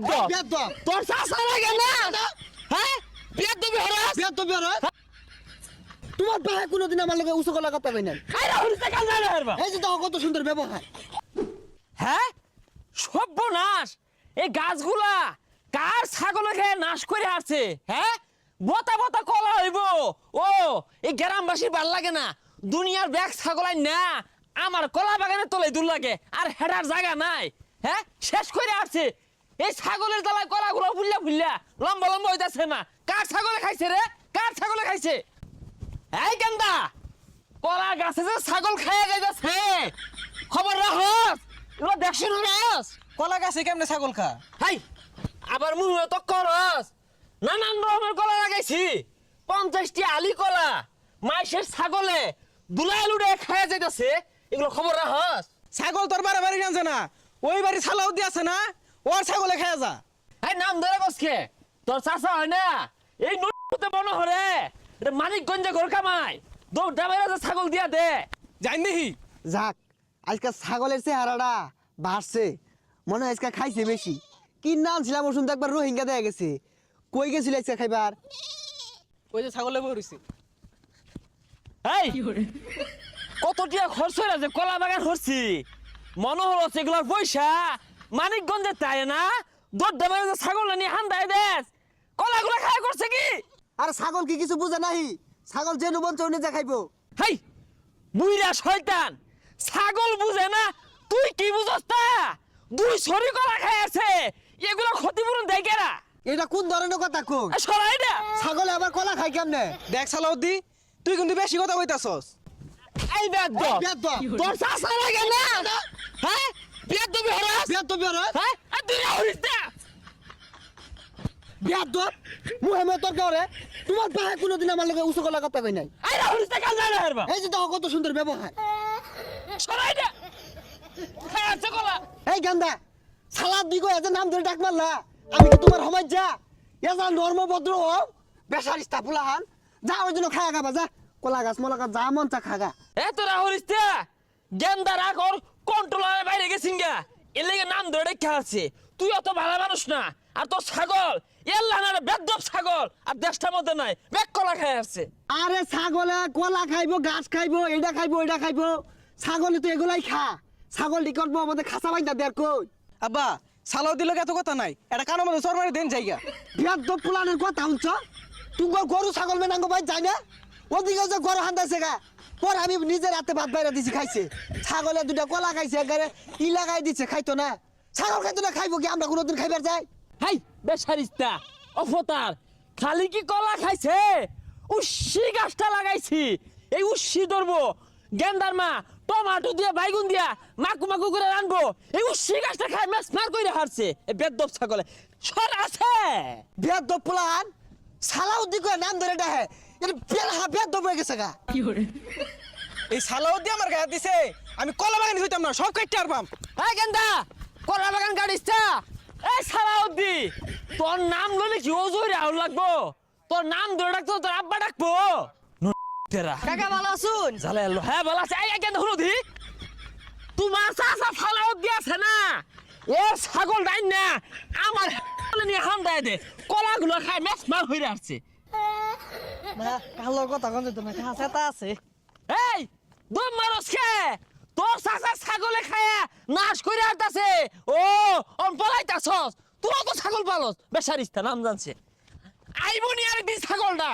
বেয়াদব বেয়াদব তোর চাচা লাগে না হ্যাঁ বেয়াদবি হরাস বেয়াদব বেয়াদব তোমার ভাই কোনোদিন আমার লগে উঁচু গলা কথা কই না আইরা হরিতে কাল না হারবা এই যে দেখো কত সুন্দর ব্যবহার হ্যাঁ সর্বনাশ এই গাছগুলা কার ছাগলে খেয়ে নাশ করে আসছে হ্যাঁ বতা বতা কলা হইব ও এই গ্রামবাসী ভাল লাগে না দুনিয়ার ব্যাগ ছাগলাই না আমার কলা বাগানে তলে দূর লাগে আর হেডার জায়গা নাই হ্যাঁ শেষ করে আসছে এই ছাগলের তলায় কলাগুলো ফুললা ফুললা লম্বা লম্বা হইতাছে না কার ছাগলে খাইছে রে কার ছাগলে খাইছে এই গেন্দা কলা গাছে যে ছাগল খাইয়া যাইতাছে খবর রাখস এগুলো দেখছো না রাস কলা গাছে কেমনে ছাগল খা? হাই আবার মুহে তো করস নানান রকমের কলা লাগাইছি 50টি আলি কলা মাইশের ছাগলে দুলাই লুড়ে খাইয়া যাইতাছে এগুলো খবর রাখস ছাগল তোর বাড়ি জানছে না, ওই বাড়ি সালাউদ্দি আছে না, ওর ছাগলে খায় যা। এই নাম ধরে কসকে তোর চাচা হয় না এই নদীতে মনে হরে এটা মানিকগঞ্জে ঘর কামাই দৌড়টা বাইরে ছাগল দিয়া দে জান দেখি যাক আজকে ছাগলের চেহারাটা বাড়ছে মনে হয় আজকে খাইছে বেশি কি নাম ছিলাম ওষুধ একবার রোহিঙ্গা দেয়া গেছে কই গেছিল আজকে খাইবার ওই যে ছাগলে বইছি। এই কত টিয়া খরচ হয়ে যে কলা বাগান হরছি মনে হলো সেগুলোর পয়সা মানিকগঞ্জে তাই না দৌড়টা বাইরে ছাগল নিয়ে হান্দায় দেশ কলাগুলো খায় করছে কি আর ছাগল কি কিছু বুঝে নাহি ছাগল যে নুবন চৌনে যা খাইবো হেই বুইরা শয়তান ছাগল বুঝে না তুই কি বুঝস তা দুই ছড়ি কলা খায় আছে এগুলো ক্ষতিপূরণ দেয় কেরা এটা কোন ধরনের কথা কই সরাই না ছাগলে আবার কলা খাই কেমনে দেখ সালাউদ্দি তুই কিন্তু বেশি কথা কইতাছস। এই বেদ্দ বেয়াদব তোর চাচা লাগে না হ্যাঁ বেদ্দ হরাস বেয়াদব বেয়াদব হ্যাঁ আর তুই হরিস না বেয়াদব মুহাম্মদ তোর গাওরে তোমার ভাই কোনোদিন আমার লগে উঁচু গলা কথা কই নাই আইরা হরিস না কাল না হারবা এই যে দেখো কত সুন্দর ব্যবহার সরাই না খায় আছে কলা এই গান্দা সালাদ দিগো এত নাম ধরে ডাক মারলা আমি কি তোমার সমাজ যা এজা নর্ম ভদ্র হও বেসারিস্তা ফুলাহান যা ওই জন্য খায়া খাবা যা কলা গাছ মলা গাছ যা মন চা খাগা এ তোরা হরিস না গেন্দা রাখ ওর কন্ট্রোলারের বাইরে গেছিস গা এর লেগে নাম ধরে রেখে আছে তুই অত ভালো মানুষ না আর তোর ছাগল এল্লা না বেদ্দব ছাগল আর দেশটার মধ্যে নাই বেক কলা খায় আসছে আরে ছাগলে কলা খাইবো গাছ খাইবো এটা খাইবো ওইটা খাইবো ছাগলে তো এগুলাই খা ছাগল দি করবো আমাদের খাসা বাইন্দা দেখ কই আব্বা সালাউদ্দির লগে এত কথা নাই, এটা কানের মধ্যে চরমারি দেন জায়গা। বিয়াদ্দ পুলানের কথা শুনছ তুমি গরু ছাগল মেনাঙ্গ ভাই যাই না ওদিকে যে গরু হান্দাছে গা পর আমি নিজের হাতে ভাত বাইরে দিছি খাইছে ছাগলে দুটা কলা খাইছে একেবারে ই লাগাই দিচ্ছে খাইতো না ছাগল খাইতো না খাইবো কি আমরা কোনোদিন খাইবার যাই হাই বেসারিস্তা অফতার খালি কি কলা খাইছে উস্সি গাছটা লাগাইছি এই উস্সি ধরবো গেন্দার মা টমাটো দিয়ে বাইগুন দিয়া মাকু মাকু করে রানবো এই উস্সি গাছটা খাই মাছ মার কইরা হারছে এই বেদ্দব ছাগলে সর আছে বিয়াদ্দ পুলান সালাউদ্দি করে নাম ধরে ডাহে এটা বেলহা বিয়াদ্দ হয়ে গেছে গা এই সালাউদ্দি আমার গায়ে দিছে, আমি কলা বাগানি হইতাম না, সব কাটতে পারবাম। এই গেন্দা কলা বাগান গাড়িসটা এই সালাউদ্দি তোর নাম লইলে কি ওজোরে আউল লাগবো তোর নাম ধরে ডাকতো তোর আব্বা ডাকবো তেরা কাকা ভালো আছুন? জালে এলো হ্যাঁ বলা আছে এই কেন হলুদি তোমার চাচা সালাউদ্দি আছে না এ ছাগল ডাইন না আমার নিয়ে হাম দেয় দে কলাগুলো খায় মেস মার হইরে আসছে না কালো কথা কোন তো না কাছে তা আছে এই দম মারস খে তোর চাচা ছাগলে খায়া নাশ করে আসতাছে ও অন পলাইতাছস তুই তো ছাগল পালস বেসারিস্তা নাম জানছে আইবনি আর দিন ছাগলটা